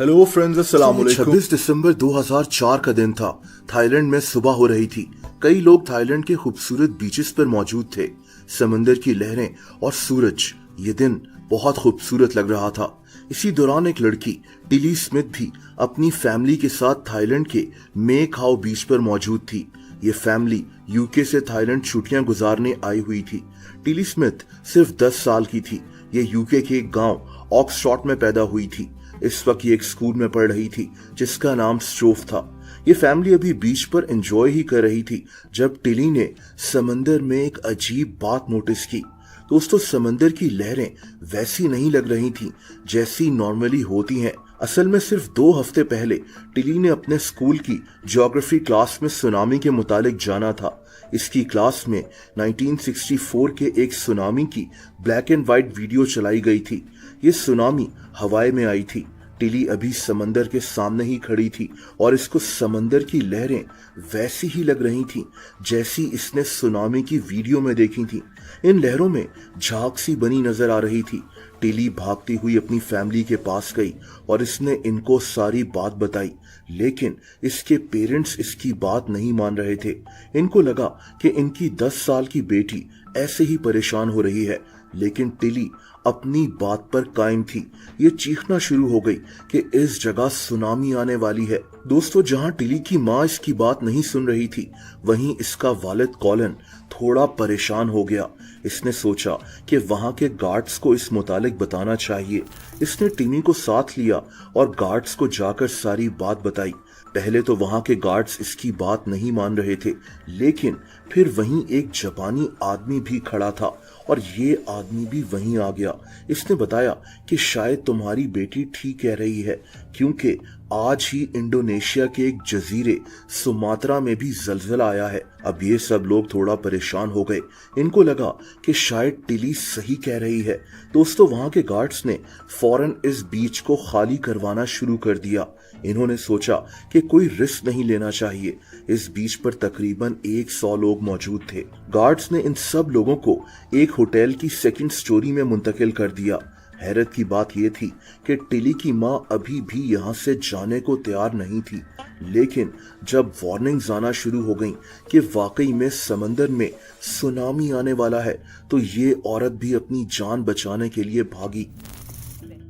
Hello friends, अस्सलाम वालेकुम। 26 दिसंबर 2004 का दिन था। थाईलैंड में सुबह हो रही थी। कई लोग थाईलैंड के खूबसूरत बीचेस पर मौजूद थे। समंदर की लहरें और सूरज, ये दिन बहुत खूबसूरत लग रहा था। इसी दौरान एक लड़की टिली स्मिथ भी अपनी फैमिली के साथ थाईलैंड के मे खाओ बीच पर मौजूद थी। ये फैमिली यूके से थाईलैंड छुट्टियां गुजारने आई हुई थी। टिली स्मिथ सिर्फ 10 साल की थी। ये यूके के एक गांव ऑक्सफोर्ड में पैदा हुई थी। इस वक्त ये एक स्कूल में पढ़ रही थी जिसका नाम स्ट्रोफ था। ये फैमिली अभी बीच पर एंजॉय ही कर रही थी जब टिली ने समंदर में एक अजीब बात नोटिस की। दोस्तों, समंदर की लहरें वैसी नहीं लग रही थी जैसी नॉर्मली होती हैं। असल में सिर्फ 2 हफ्ते पहले टिली ने अपने स्कूल की ज्योग्राफी क्लास में सुनामी के मुतालिक जाना था। इसकी क्लास में 1964 के एक सुनामी की ब्लैक एंड व्हाइट वीडियो चलाई गई थी। ये सुनामी हवाई में आई थी। टिली अभी समंदर के सामने ही खड़ी थी और इसको समंदर की लहरें वैसी ही लग रही थी जैसी इसने सुनामी की वीडियो में देखी थी। इन लहरों में झाग सी बनी नजर आ रही थी। टिली भागती हुई अपनी फैमिली के पास गई और इसने इनको सारी बात बताई, लेकिन इसके पेरेंट्स इसकी बात नहीं मान रहे थे। इनको लगा कि इनकी 10 साल की बेटी ऐसे ही परेशान हो रही है, लेकिन टिली अपनी बात पर कायम थी। ये चीखना शुरू हो गई कि इस जगह सुनामी आने वाली है। दोस्तों, जहां टिली की माँ इसकी बात नहीं सुन रही थी, वहीं इसका वालिद कॉलिन थोड़ा परेशान हो गया। इसने सोचा कि वहां के गार्ड्स को इस मुतालिक बताना चाहिए। इसने टिमी को साथ लिया और गार्ड्स को जाकर सारी बात बताई। पहले तो वहां के गार्ड्स इसकी बात नहीं मान रहे थे, लेकिन फिर वहीं एक जापानी आदमी भी खड़ा था और ये आदमी भी वहीं आ गया। इसने बताया कि शायद तुम्हारी बेटी ठीक कह रही है, क्योंकि आज ही इंडोनेशिया के एक जजीरे सुमात्रा में भी जलजला आया है। अब ये सब लोग थोड़ा परेशान हो गए। इनको लगा कि शायद टिली सही कह रही है। दोस्तों, वहां के गार्ड्स ने फौरन इस बीच को खाली करवाना शुरू कर दिया। इन्होंने सोचा कि कोई रिस्क नहीं लेना चाहिए। इस बीच पर तकरीबन 100 लोग मौजूद थे। गार्ड्स ने इन सब लोगों को एक होटल की सेकंड स्टोरी में मुंतकिल कर दिया। हैरत की बात यह थी कि टिली की माँ अभी भी यहाँ से जाने को तैयार नहीं थी, लेकिन जब वार्निंग्स आना शुरू हो गईं कि वाकई में समंदर में सुनामी आने वाला है, तो ये औरत भी अपनी जान बचाने के लिए भागी।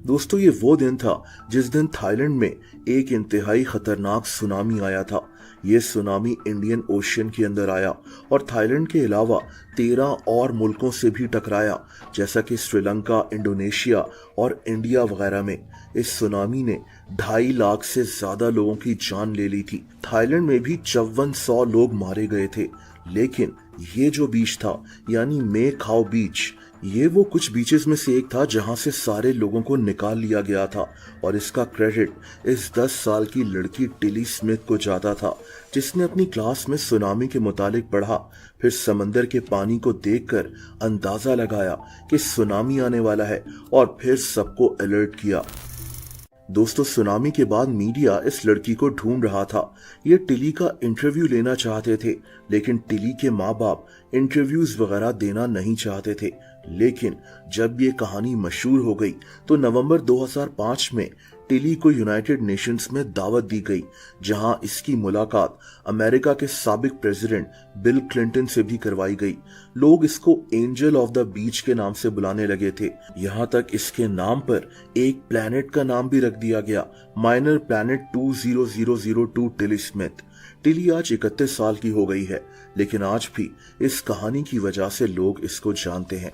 दोस्तों, ये वो दिन था जिस दिन थाईलैंड में एक इंतहाई खतरनाक सुनामी आया था। ये सुनामी इंडियन ओशियन के अंदर आया और थाईलैंड के अलावा 13 और मुल्कों से भी टकराया, जैसा कि श्रीलंका, इंडोनेशिया और इंडिया वगैरह में। इस सुनामी ने 2.5 लाख से ज्यादा लोगों की जान ले ली थी। थाईलैंड में भी 5400 लोग मारे गए थे। लेकिन ये जो बीच था, यानी मे खाओ बीच, ये वो कुछ बीचेस में से एक था जहां से सारे लोगों को निकाल लिया गया था और इसका क्रेडिट इस 10 साल की लड़की टिली स्मिथ को जाता था, जिसने अपनी क्लास में सुनामी के मुतालिक पढ़ा, फिर समंदर के पानी को देखकर अंदाजा लगाया कि सुनामी आने वाला है और फिर सबको अलर्ट किया। दोस्तों, सुनामी के बाद मीडिया इस लड़की को ढूंढ रहा था। ये टिली का इंटरव्यू लेना चाहते थे, लेकिन टिली के माँ बाप इंटरव्यूज वगैरह देना नहीं चाहते थे। लेकिन जब ये कहानी मशहूर हो गई तो नवंबर 2005 में टिली को यूनाइटेड नेशंस में दावत दी गई, जहां इसकी मुलाकात अमेरिका के साबिक प्रेसिडेंट बिल क्लिंटन से भी करवाई गई। लोग इसको एंजल ऑफ द बीच के नाम से बुलाने लगे थे। यहां तक इसके नाम पर एक प्लैनेट का नाम भी रख दिया गया, minor planet 20002 Tilly Smith. Tilly आज 31 साल की हो गई है, लेकिन आज भी इस कहानी की वजह से लोग इसको जानते हैं।